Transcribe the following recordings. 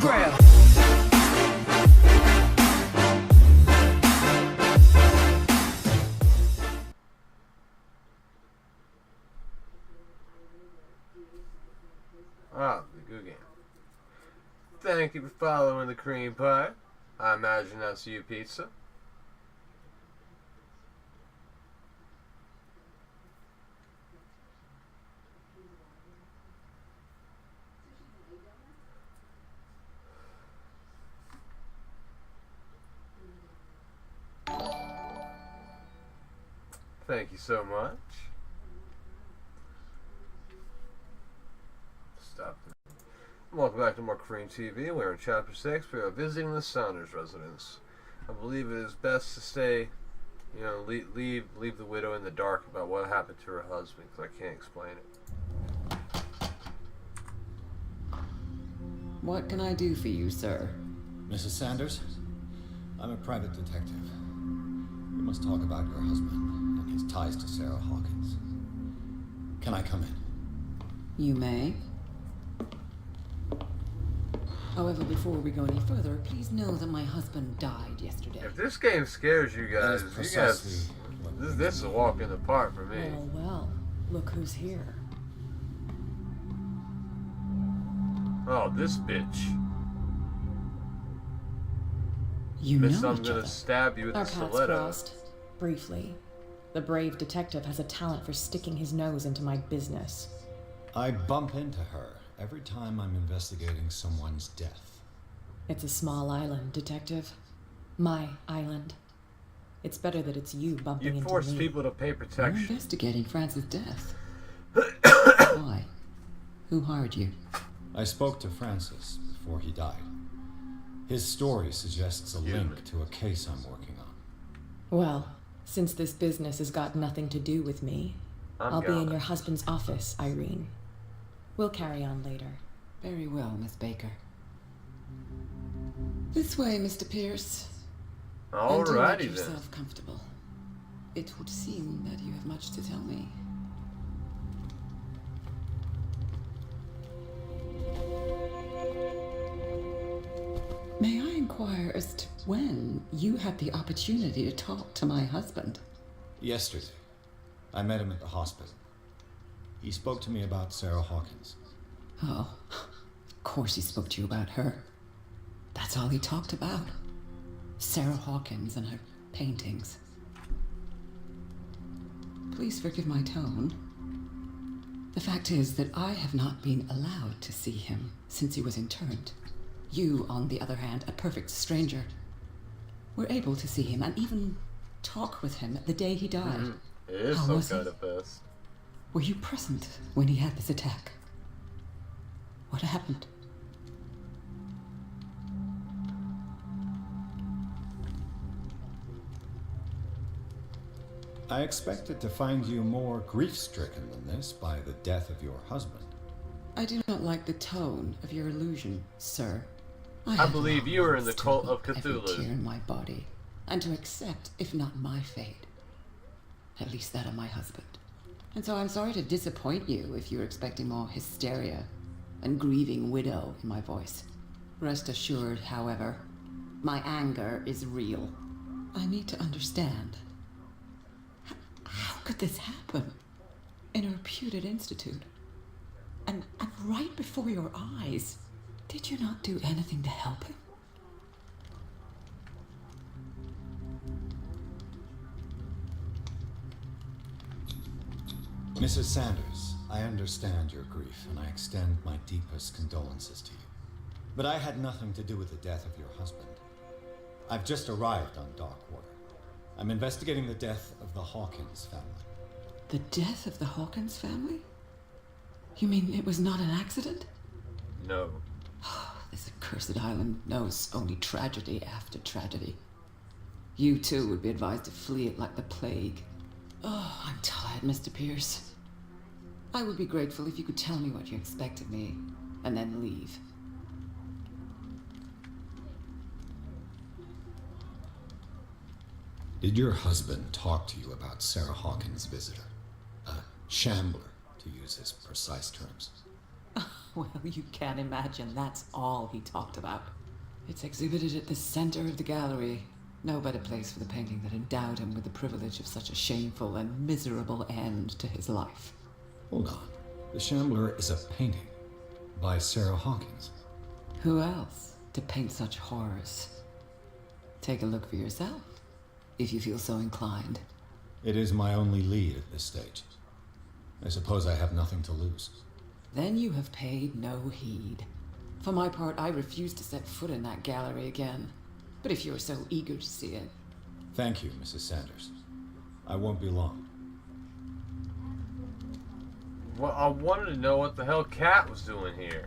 grill. Ah, the Goo Game. Thank you for following the cream pie. I imagine that's you, pizza. Thank you so much. Stop. Welcome back to more CreamTV. We're in Chapter 6. We are visiting the Saunders residence. I believe it is best to stay, leave the widow in the dark about what happened to her husband, because I can't explain it. What can I do for you, sir? Mrs. Sanders, I'm a private detective. We must talk about your husband and his ties to Sarah Hawkins. Can I come in? You may. However, before we go any further, please know that my husband died yesterday. If this game scares you guys, this is a walk in the park for me. Well, look who's here. Oh, this bitch. You Miss, know I'm each gonna other. stab you with Our a paths stiletto. crossed, briefly. The brave detective has a talent for sticking his nose into my business. I bump into her every time I'm investigating someone's death. It's a small island, detective. My island. It's better that it's you bumping You into force me. people to pay You're protection. investigating Francis' death. Why? Who hired you? I spoke to Francis before he died. His story suggests a link to a case I'm working on. Well, since this business has got nothing to do with me, I'll be in your husband's office, Irene. We'll carry on later. Very well, Miss Baker. This way, Mr. Pierce. And do make Alrighty then. yourself comfortable. It would seem that you have much to tell me. May I inquire as to when you had the opportunity to talk to my husband? Yesterday, I met him at the hospital. He spoke to me about Sarah Hawkins. Oh, of course he spoke to you about her. That's all he talked about. Sarah Hawkins and her paintings. Please forgive my tone. The fact is that I have not been allowed to see him since he was interned. You, on the other hand, a perfect stranger, were able to see him and even talk with him the day he died. It is How some was he? kind of fest. Were you present when he had this attack? What happened? I expected to find you more grief-stricken than this by the death of your husband. I do not like the tone of your allusion, sir. I have believe long you are in the to cult weep of every Cthulhu. tear in my body, and to accept, if not my fate, at least that of my husband. And so I'm sorry to disappoint you if you're expecting more hysteria and grieving widow in my voice. Rest assured, however, my anger is real. I need to understand. How could this happen? In a reputed institute? And right before your eyes? Did you not do anything to help him? Mrs. Sanders, I understand your grief, and I extend my deepest condolences to you. But I had nothing to do with the death of your husband. I've just arrived on Darkwater. I'm investigating the death of the Hawkins family. The death of the Hawkins family? You mean it was not an accident? No. This accursed island knows only tragedy after tragedy. You too would be advised to flee it like the plague. Oh, I'm tired, Mr. Pierce. I would be grateful if you could tell me what you expect of me, and then leave. Did your husband talk to you about Sarah Hawkins' visitor? A shambler, to use his precise terms. Well, you can't imagine that's all he talked about. It's exhibited at the center of the gallery. No better place for the painting that endowed him with the privilege of such a shameful and miserable end to his life. Hold on. The Shambler is a painting by Sarah Hawkins. Who else to paint such horrors? Take a look for yourself, if you feel so inclined. It is my only lead at this stage. I suppose I have nothing to lose. Then you have paid no heed. For my part, I refuse to set foot in that gallery again. But if you're so eager to see it... Thank you, Mrs. Sanders. I won't be long. Well, I wanted to know what the hell Cat was doing here.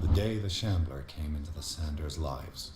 The day the Shambler came into the Sanders' lives.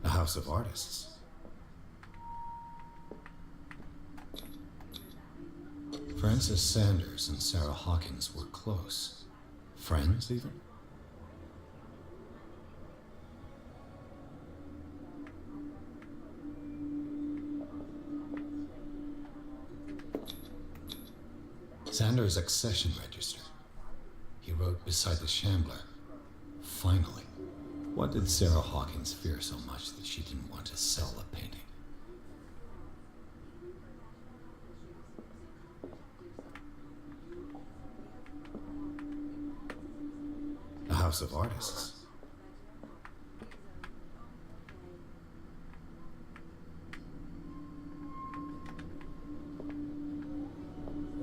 A house of artists. Frances Sanders and Sarah Hawkins were close. Friends, even? Sanders' accession register. He wrote beside the Shambler, "Finally." What did Sarah Hawkins fear so much that she didn't want to sell the painting? A house of artists.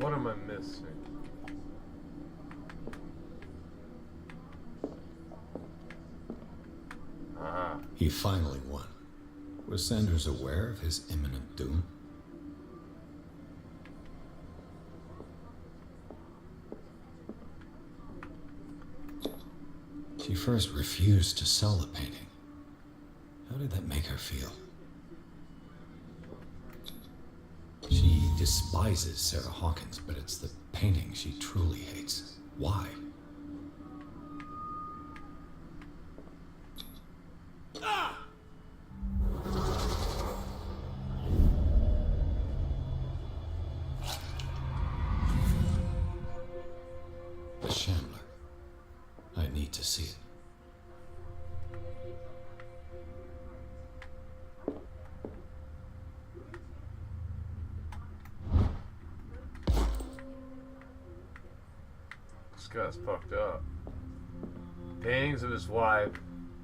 What am I missing? Ah. He finally won. Was Sanders aware of his imminent doom? She first refused to sell the painting. How did that make her feel? She despises Sarah Hawkins, but it's the painting she truly hates. Why? The Shambler. I need to see it. This guy's fucked up. Paintings of his wife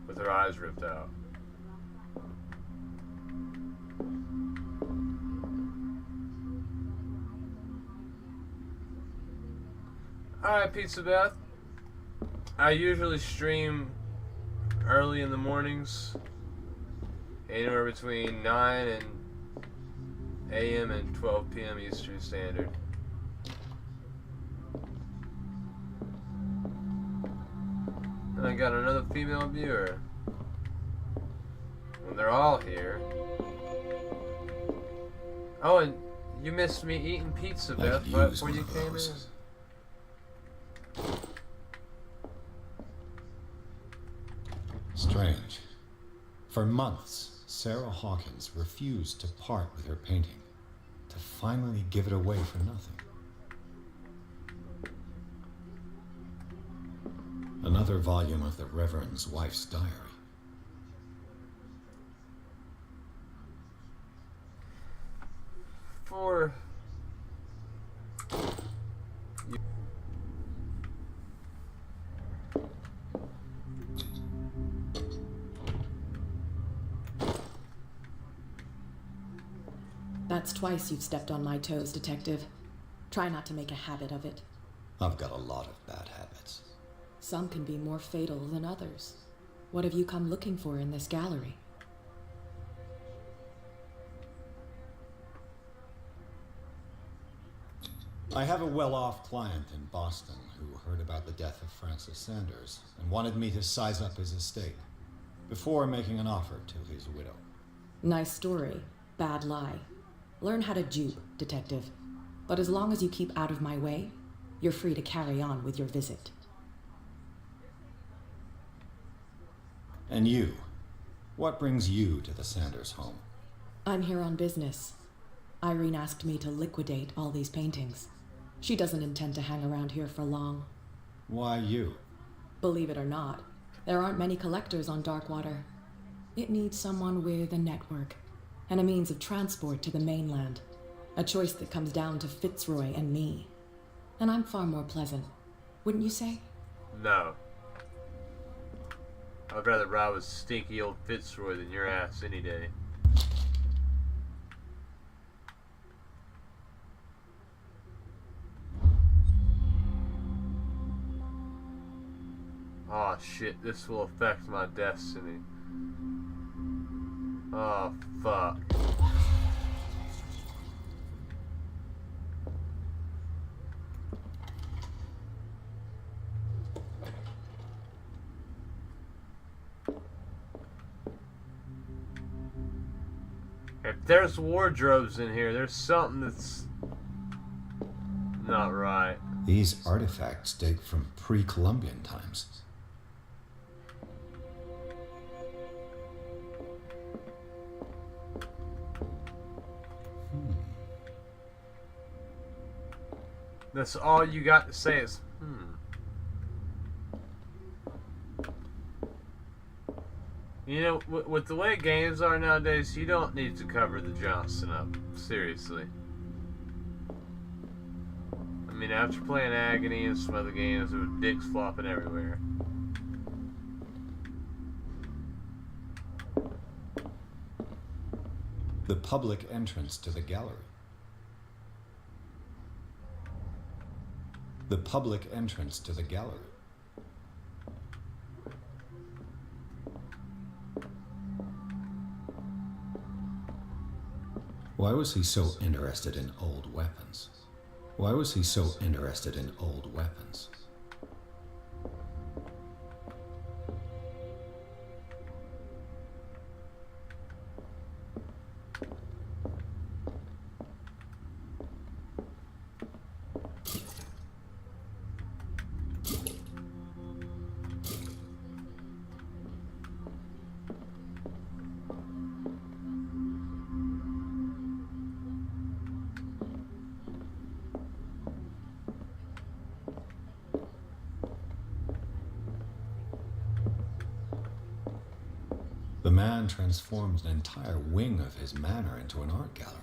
with her eyes ripped out. Alright, Pizza Beth. I usually stream early in the mornings, anywhere between 9 a.m. and 12 p.m. Eastern Standard. And I got another female viewer. And they're all here. Oh, and you missed me eating pizza, Beth, right before you came in. Strange. For months, Sarah Hawkins refused to part with her painting, to finally give it away for nothing. Another volume of the Reverend's wife's diary. For... That's twice you've stepped on my toes, Detective. Try not to make a habit of it. I've got a lot of bad habits. Some can be more fatal than others. What have you come looking for in this gallery? I have a well-off client in Boston who heard about the death of Francis Sanders and wanted me to size up his estate before making an offer to his widow. Nice story. Bad lie. Learn how to dupe, detective. But as long as you keep out of my way, you're free to carry on with your visit. And you? What brings you to the Sanders home? I'm here on business. Irene asked me to liquidate all these paintings. She doesn't intend to hang around here for long. Why you? Believe it or not, there aren't many collectors on Darkwater. It needs someone with a network and a means of transport to the mainland. A choice that comes down to Fitzroy and me. And I'm far more pleasant, wouldn't you say? No. I'd rather ride with stinky old Fitzroy than your ass any day. Oh shit, this will affect my destiny. Oh fuck. If there's wardrobes in here, there's something that's not right. These artifacts date from pre-Columbian times. That's all you got to say is, You know, with the way games are nowadays, you don't need to cover the Johnson up. Seriously. I mean, after playing Agony and some other games, there were dicks flopping everywhere. The public entrance to the gallery. The public entrance to the gallery. Why was he so interested in old weapons? Why was he so interested in old weapons? The man transforms an entire wing of his manor into an art gallery.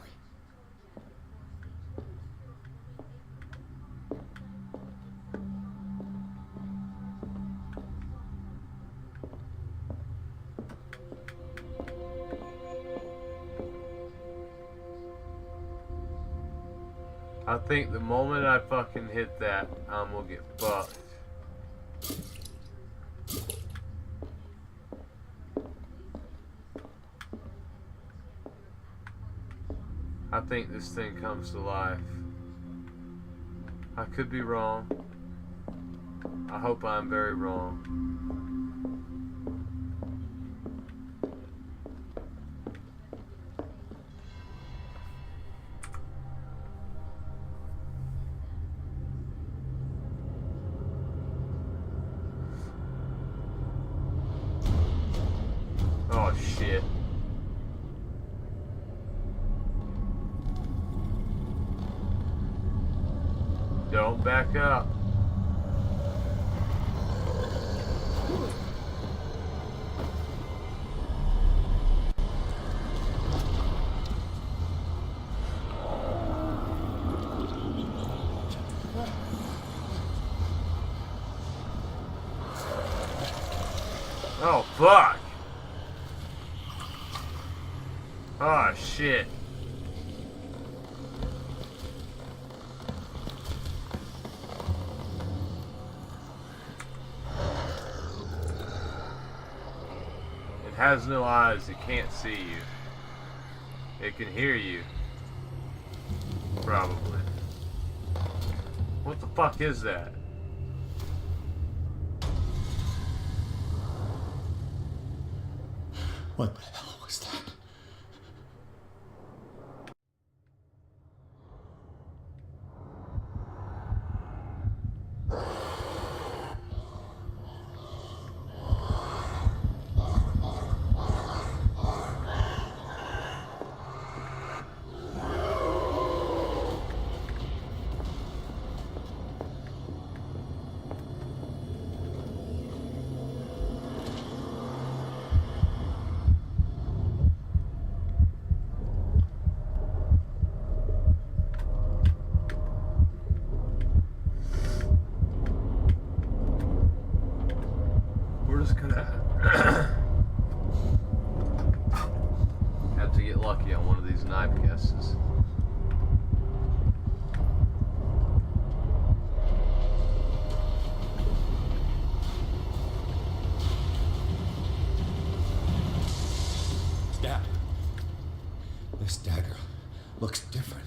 I think the moment I fucking hit that, I'm gonna get fucked. I think this thing comes to life. I could be wrong. I hope I'm very wrong. Oh shit. Don't back up. Oh fuck. Oh shit. It has no eyes, it can't see you. It can hear you. Probably. What the fuck is that? What the hell was that? We're just gonna have to get lucky on one of these knife guesses. Dad, this dagger looks different.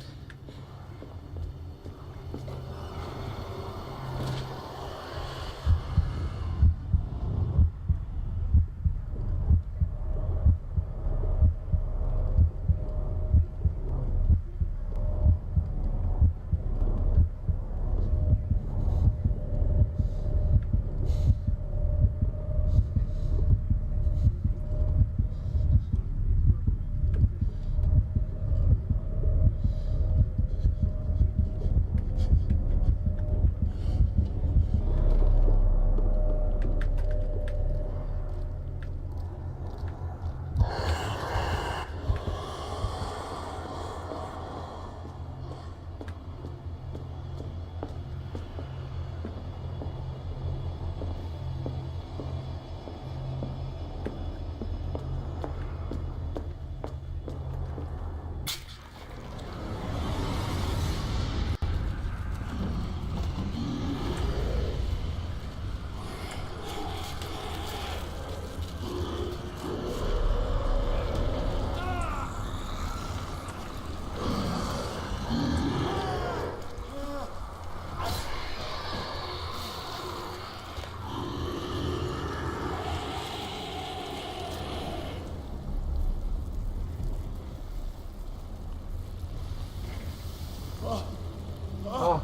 Oh,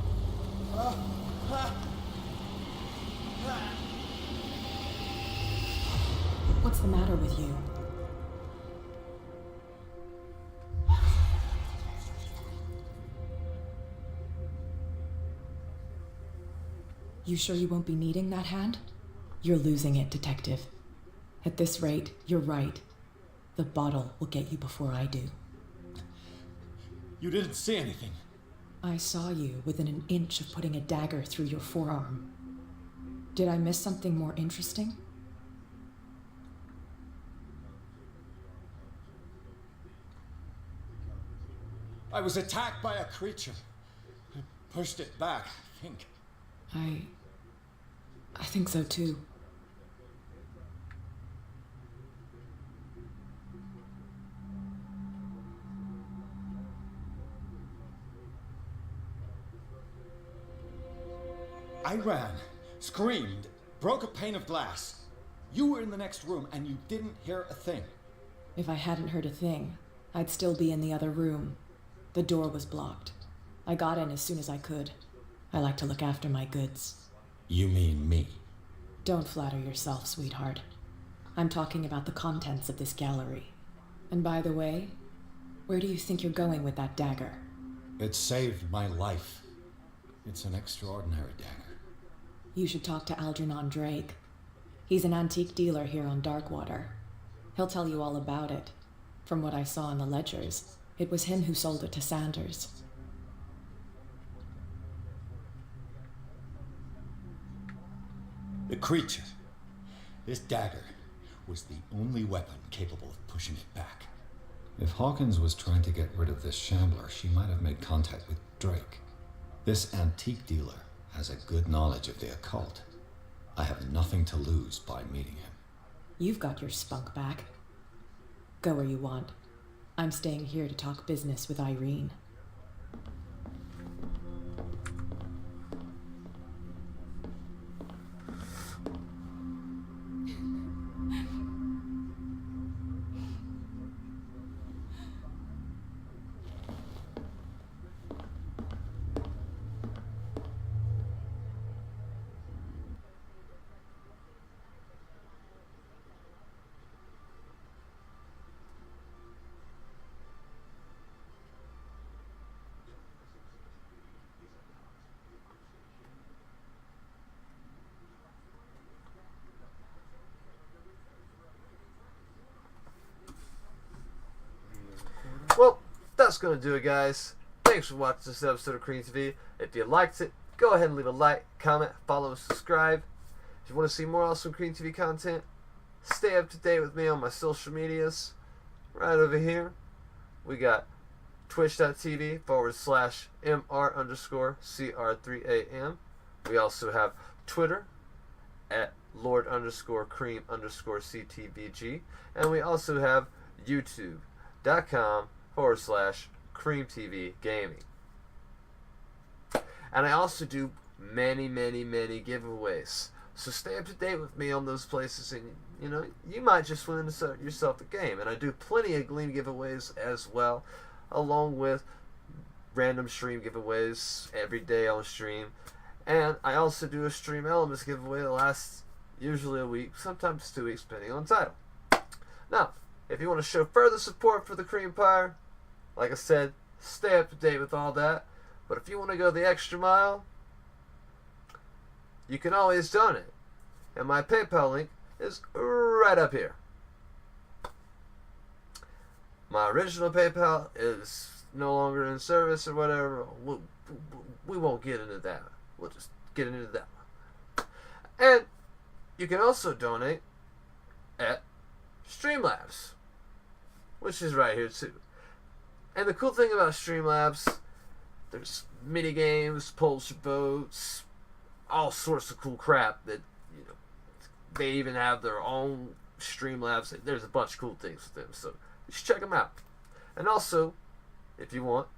What's the matter with you? You sure you won't be needing that hand? You're losing it, Detective. At this rate, you're right. The bottle will get you before I do. You didn't see anything. I saw you within an inch of putting a dagger through your forearm. Did I miss something more interesting? I was attacked by a creature. I pushed it back, I think. I think so too. I ran, screamed, broke a pane of glass. You were in the next room and you didn't hear a thing. If I hadn't heard a thing, I'd still be in the other room. The door was blocked. I got in as soon as I could. I like to look after my goods. You mean me? Don't flatter yourself, sweetheart. I'm talking about the contents of this gallery. And by the way, where do you think you're going with that dagger? It saved my life. It's an extraordinary dagger. You should talk to Algernon Drake. He's an antique dealer here on Darkwater. He'll tell you all about it. From what I saw in the ledgers, it was him who sold it to Sanders. The creature. This dagger was the only weapon capable of pushing it back. If Hawkins was trying to get rid of this shambler, she might have made contact with Drake. This antique dealer has a good knowledge of the occult. I have nothing to lose by meeting him. You've got your spunk back. Go where you want. I'm staying here to talk business with Irene. that's going to do it, guys. Thanks for watching this episode of CreamTV. If you liked it, go ahead and leave a like, comment, follow, and subscribe. If you want to see more awesome CreamTV content, stay up to date with me on my social medias. Right over here, we got twitch.tv/MR_CR3AM. We also have Twitter at Lord_Cream_CTVG. And we also have YouTube.com/CreamTV Gaming. And I also do many giveaways. So stay up to date with me on those places, and you might just win yourself a game. And I do plenty of Gleam giveaways as well, along with random stream giveaways every day on stream. And I also do a Stream Elements giveaway that lasts usually a week, sometimes 2 weeks, depending on the title. Now, if you want to show further support for the Creampire, like I said, stay up to date with all that. But if you want to go the extra mile, you can always donate. And my PayPal link is right up here. My original PayPal is no longer in service or whatever. We won't get into that. We'll just get into that one. And you can also donate at Streamlabs, which is right here too. And the cool thing about Streamlabs, there's mini games, polls for votes, all sorts of cool crap that, they even have their own Streamlabs. There's a bunch of cool things with them, so you should check them out. And also, if you want,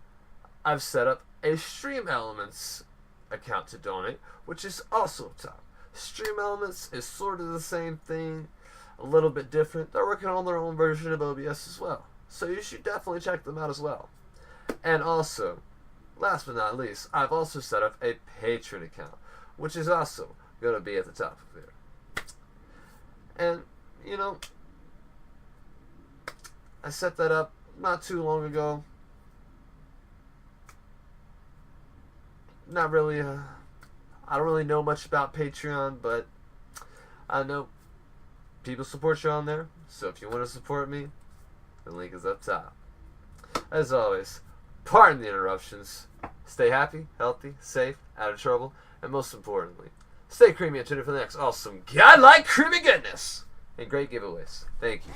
I've set up a Stream Elements account to donate, which is also up top. Stream Elements is sort of the same thing, a little bit different. They're working on their own version of OBS as well, so you should definitely check them out as well. And also, last but not least, I've also set up a Patreon account, which is also going to be at the top of there. And, I set that up not too long ago. Not really, I don't really know much about Patreon, but I know people support you on there. So if you want to support me, the link is up top. As always, pardon the interruptions. Stay happy, healthy, safe, out of trouble, and most importantly, stay creamy and tuned for the next awesome godlike creamy goodness and great giveaways. Thank you.